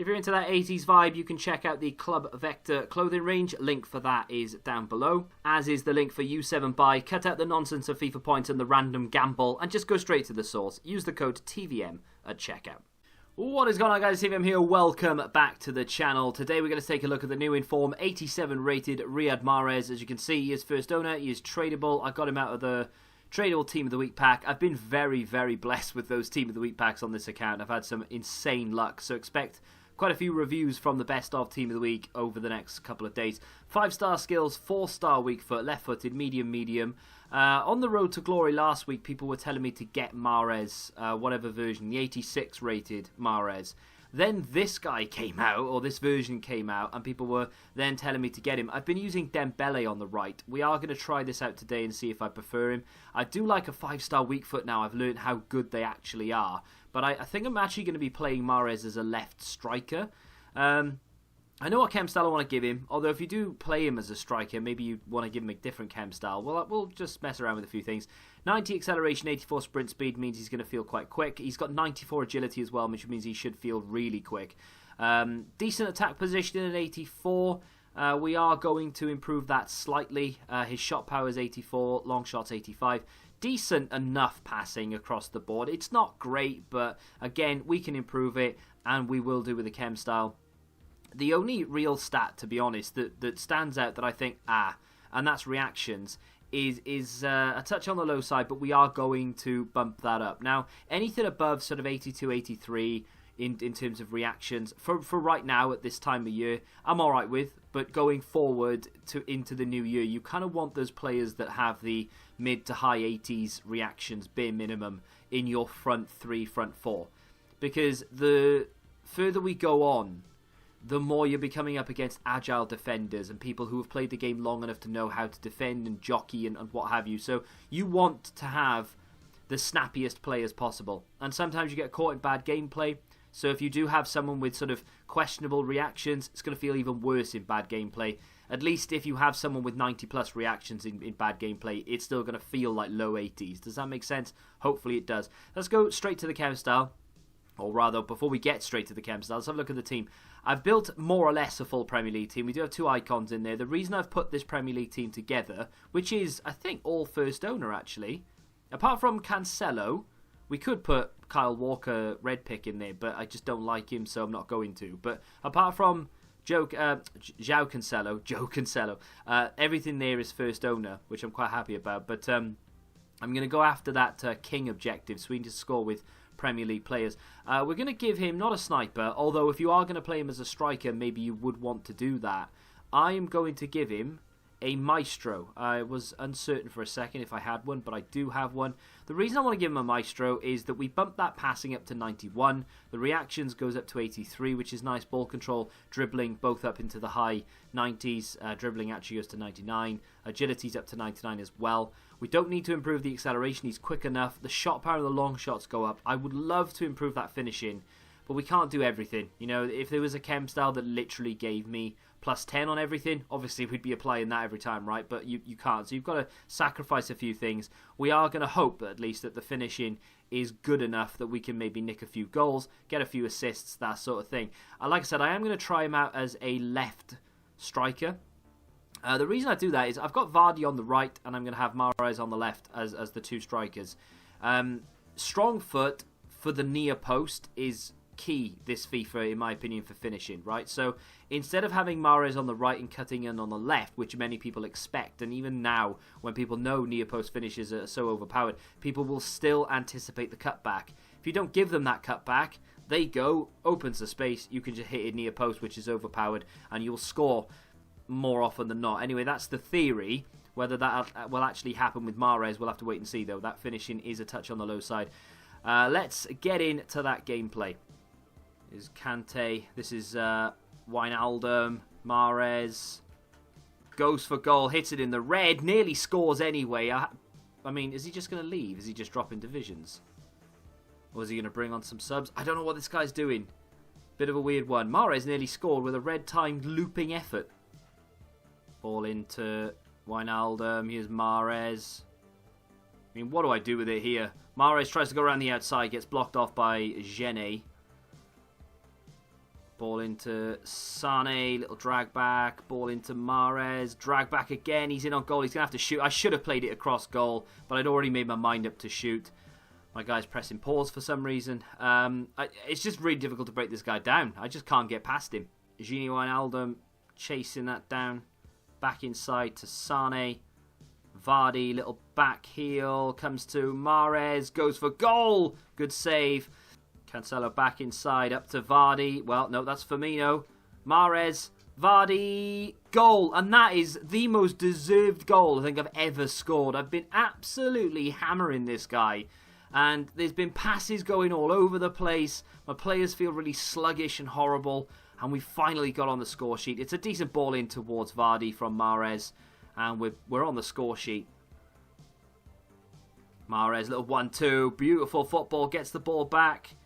If you're into that 80s vibe, you can check out the Club Vector clothing range. Link for that is down below, as is the link for U7 Buy. Cut out the nonsense of FIFA points and the random gamble, and just go straight to the source. Use the code TVM at checkout. What is going on, guys? TVM here. Welcome back to the channel. Today we're going to take a look at the new inform 87 rated Riyad Mahrez. As you can see, he is first owner. He is tradable. I got him out of the tradable Team of the Week pack. I've been very, very blessed with those Team of the Week packs on this account. I've had some insane luck, so expect quite a few reviews from the best of Team of the Week over the next couple of days. 5-star skills, 4-star weak foot, left-footed, medium. On the road to glory last week, people were telling me to get Mahrez, whatever version, the 86 rated Mahrez. Then this guy came out, or this version came out, and people were then telling me to get him. I've been using Dembele on the right. We are going to try this out today and see if I prefer him. I do like a 5-star weak foot now. I've learned how good they actually are. But I think I'm actually going to be playing Mahrez as a left striker. I know what chem style I want to give him, although if you do play him as a striker, maybe you want to give him a different chem style. Well, we'll just mess around with a few things. 90 acceleration, 84 sprint speed means he's going to feel quite quick. He's got 94 agility as well, which means he should feel really quick. Decent attack position at 84. We are going to improve that slightly. His shot power is 84, long shots 85. Decent enough passing across the board. It's not great, but again, we can improve it, and we will do with the chem style. The only real stat, to be honest, that stands out that I think, and that's reactions, is a touch on the low side, but we are going to bump that up. Now, anything above sort of 82, 83 in terms of reactions, for right now at this time of year, I'm all right with, but going forward into the new year, you kind of want those players that have the mid to high 80s reactions, bare minimum, in your front three, front four. Because the further we go on, the more you're becoming up against agile defenders and people who have played the game long enough to know how to defend and jockey and what have you. So you want to have the snappiest players possible. And sometimes you get caught in bad gameplay. So if you do have someone with sort of questionable reactions, it's going to feel even worse in bad gameplay. At least if you have someone with 90 plus reactions in bad gameplay, it's still going to feel like low 80s. Does that make sense? Hopefully it does. Let's go straight to the chem style. Or rather, before we get straight to the chem style, let's have a look at the team. I've built more or less a full Premier League team. We do have 2 icons in there. The reason I've put this Premier League team together, which is, I think, all first owner, actually. Apart from Cancelo, we could put Kyle Walker red pick in there, but I just don't like him, so I'm not going to. But apart from Joe Cancelo, everything there is first owner, which I'm quite happy about. But I'm going to go after that king objective, so we need to score with Premier League players. We're going to give him not a sniper, although if you are going to play him as a striker, maybe you would want to do that. I am going to give him a maestro. I was uncertain for a second if I had one, but I do have one. The reason I want to give him a maestro is that we bumped that passing up to 91. The reactions goes up to 83, which is nice. Ball control, dribbling, both up into the high 90s. Dribbling actually goes to 99. Agility's up to 99 as well. We don't need to improve the acceleration. He's quick enough. The shot power and the long shots go up. I would love to improve that finishing, but we can't do everything. You know, if there was a chem style that literally gave me plus 10 on everything, obviously we'd be applying that every time, right? But you can't. So you've got to sacrifice a few things. We are going to hope, at least, that the finishing is good enough that we can maybe nick a few goals, get a few assists, that sort of thing. Like I said, I am going to try him out as a left striker. The reason I do that is I've got Vardy on the right and I'm going to have Mahrez on the left as the 2 strikers. Strong foot for the near post is key this FIFA, in my opinion, for finishing, right? So instead of having Mahrez on the right and cutting in on the left, which many people expect, and even now when people know near post finishes are so overpowered, people will still anticipate the cutback. If you don't give them that cutback, they go, opens the space, you can just hit it near post, which is overpowered, and you'll score more often than not. Anyway, that's the theory. Whether that will actually happen with Mahrez, we'll have to wait and see, though. That finishing is a touch on the low side. Let's get into that gameplay. This is Kante. This is Wijnaldum. Mahrez goes for goal, hits it in the red, nearly scores anyway. I mean, is he just going to leave? Is he just dropping divisions? Or is he going to bring on some subs? I don't know what this guy's doing. Bit of a weird one. Mahrez nearly scored with a red-timed looping effort. Ball into Wijnaldum. Here's Mahrez. I mean, what do I do with it here? Mahrez tries to go around the outside, gets blocked off by Gene. Ball into Sane, little drag back. Ball into Mahrez, drag back again. He's in on goal. He's going to have to shoot. I should have played it across goal, but I'd already made my mind up to shoot. My guy's pressing pause for some reason. It's just really difficult to break this guy down. I just can't get past him. Gini Wijnaldum chasing that down. Back inside to Sane. Vardy, little back heel. Comes to Mahrez. Goes for goal. Good save. Cancelo back inside, up to Vardy. Well, no, that's Firmino. Mahrez, Vardy, goal. And that is the most deserved goal I think I've ever scored. I've been absolutely hammering this guy. And there's been passes going all over the place. My players feel really sluggish and horrible. And we finally got on the score sheet. It's a decent ball in towards Vardy from Mahrez. And we're on the score sheet. Mahrez, little 1-2. Beautiful football. Gets the ball back.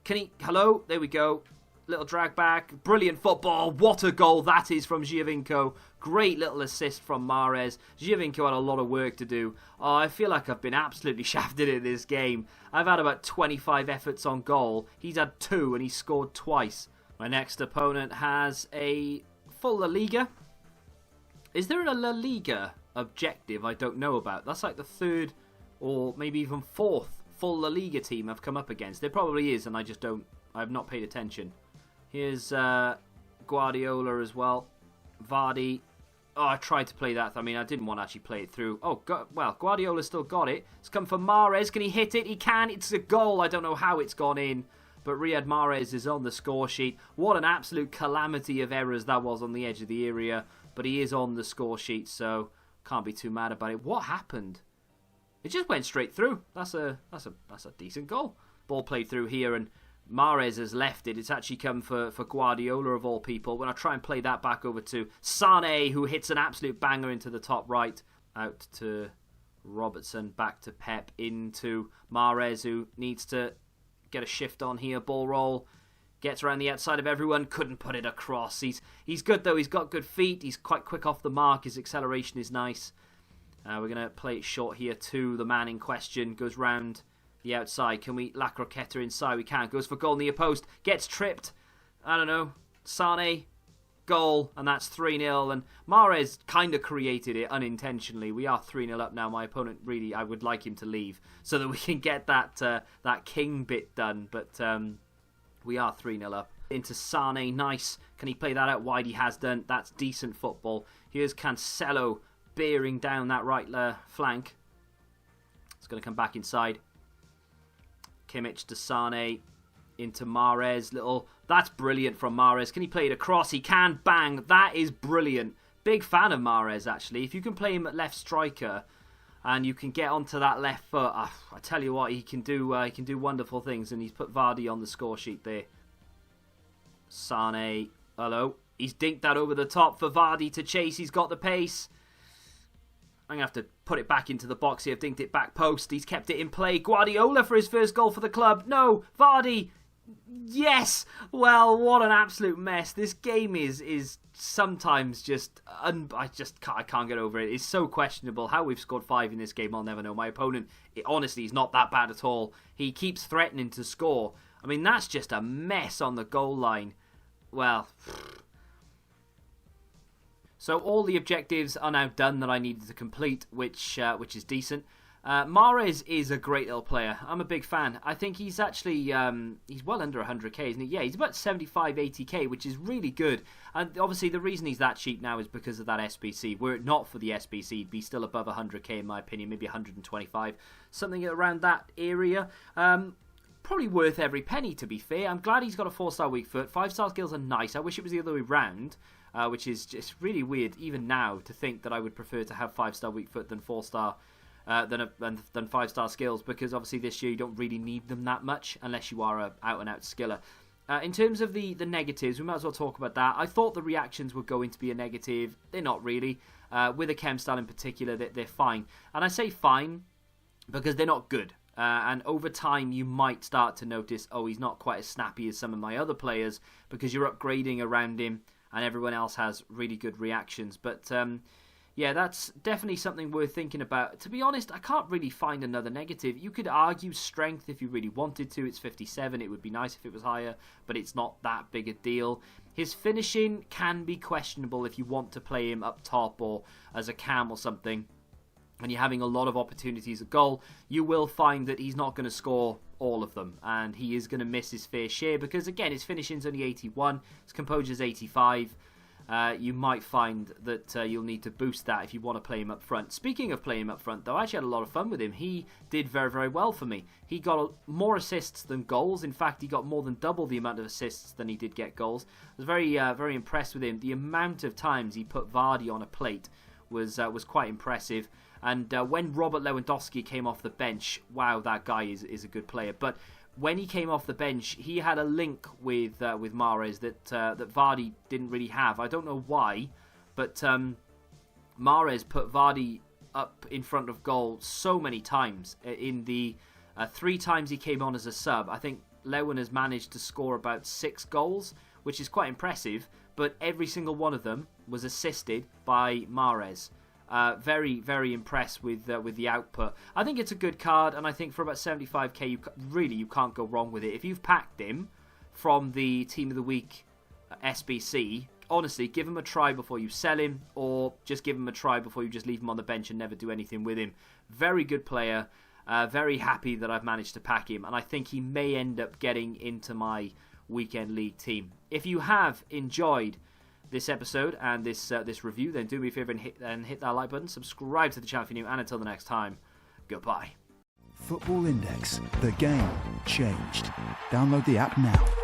Can he... Hello? There we go. Little drag back. Brilliant football. What a goal that is from Giovinco. Great little assist from Mahrez. Giovinco had a lot of work to do. Oh, I feel like I've been absolutely shafted in this game. I've had about 25 efforts on goal. He's had 2 and he scored twice. My next opponent has a full La Liga. Is there a La Liga objective I don't know about? That's like the 3rd or maybe even 4th full La Liga team I've come up against. There probably is, and I have not paid attention. Here's Guardiola as well. Vardy. Oh, I tried to play that. I mean, I didn't want to actually play it through. Oh, well, Guardiola still got it. It's come for Mahrez. Can he hit it? He can. It's a goal. I don't know how it's gone in. But Riyad Mahrez is on the score sheet. What an absolute calamity of errors that was on the edge of the area. But he is on the score sheet, so can't be too mad about it. What happened? It just went straight through. That's a decent goal. Ball played through here, and Mahrez has left it. It's actually come for Guardiola of all people. When I try and play that back over to Sane, who hits an absolute banger into the top right. Out to Robertson, back to Pep, into Mahrez, who needs to get a shift on here. Ball roll. Gets around the outside of everyone. Couldn't put it across. He's good, though. He's got good feet. He's quite quick off the mark. His acceleration is nice. We're going to play it short here to the man in question. Goes round the outside. Can we La Croqueta inside? We can. Goes for goal near post. Gets tripped. I don't know. Sane. Goal. And that's 3-0. And Mahrez kind of created it unintentionally. We are 3-0 up now. My opponent really, I would like him to leave so that we can get that king bit done. But we are 3-0 up. Into Sane. Nice. Can he play that out wide? He has done. That's decent football. Here's Cancelo bearing down that right flank. It's going to come back inside. Kimmich to Sane. Into Mahrez. That's brilliant from Mahrez. Can he play it across? He can. Bang. That is brilliant. Big fan of Mahrez, actually. If you can play him at left striker and you can get onto that left foot, I tell you what, he can do wonderful things. And he's put Vardy on the score sheet there. Sane. Hello. He's dinked that over the top for Vardy to chase. He's got the pace. I'm going to have to put it back into the box here. I've dinked it back post. He's kept it in play. Guardiola for his first goal for the club. No. Vardy. Yes. Well, what an absolute mess. This game is sometimes just... I can't get over it. It's so questionable. How we've scored 5 in this game, I'll never know. My opponent, honestly, is not that bad at all. He keeps threatening to score. I mean, that's just a mess on the goal line. Well... So all the objectives are now done that I needed to complete, which is decent. Mahrez is a great little player. I'm a big fan. I think he's actually he's well under 100k, isn't he? Yeah, he's about 75, 80k, which is really good. And obviously the reason he's that cheap now is because of that SBC. Were it not for the SBC, he'd be still above 100k in my opinion, maybe 125, something around that area. Probably worth every penny, to be fair. I'm glad he's got a 4-star weak foot. 5-star skills are nice. I wish it was the other way round. Which is just really weird, even now, to think that I would prefer to have 5-star weak foot than 4-star, than 5-star skills, because obviously this year you don't really need them that much unless you are a out-and-out skiller. In terms of the negatives, we might as well talk about that. I thought the reactions were going to be a negative. They're not really. With a chem style in particular, they're fine. And I say fine because they're not good. And over time, you might start to notice, oh, he's not quite as snappy as some of my other players because you're upgrading around him. And everyone else has really good reactions. But Yeah, that's definitely something worth thinking about. To be honest, I can't really find another negative. You could argue strength if you really wanted to. It's 57. It would be nice if it was higher, but it's not that big a deal. His finishing can be questionable if you want to play him up top or as a cam or something, and you're having a lot of opportunities at goal. You will find that he's not going to score all of them, and he is going to miss his fair share because, again, his finishing's only 81, his composure's 85. You might find that you'll need to boost that if you want to play him up front. Speaking of playing him up front, though, I actually had a lot of fun with him. He did very, very well for me. He got more assists than goals. In fact, he got more than double the amount of assists than he did get goals. I was very, very impressed with him. The amount of times he put Vardy on a plate was quite impressive. And when Robert Lewandowski came off the bench, wow, that guy is a good player. But when he came off the bench, he had a link with Mahrez that Vardy didn't really have. I don't know why, but Mahrez put Vardy up in front of goal so many times. In the 3 times he came on as a sub, I think Lewan has managed to score about 6 goals, which is quite impressive, but every single one of them was assisted by Mahrez. Very, very impressed with the output. I think it's a good card, and I think for about 75k, you can't go wrong with it. If you've packed him from the Team of the Week SBC, honestly, give him a try before you sell him, or just give him a try before you just leave him on the bench and never do anything with him. Very good player. Very happy that I've managed to pack him, and I think he may end up getting into my weekend league team. If you have enjoyed this episode and this review, then do me a favour and hit that like button, subscribe to the channel if you're new, and until the next time, goodbye. Football Index, the game changed. Download the app now.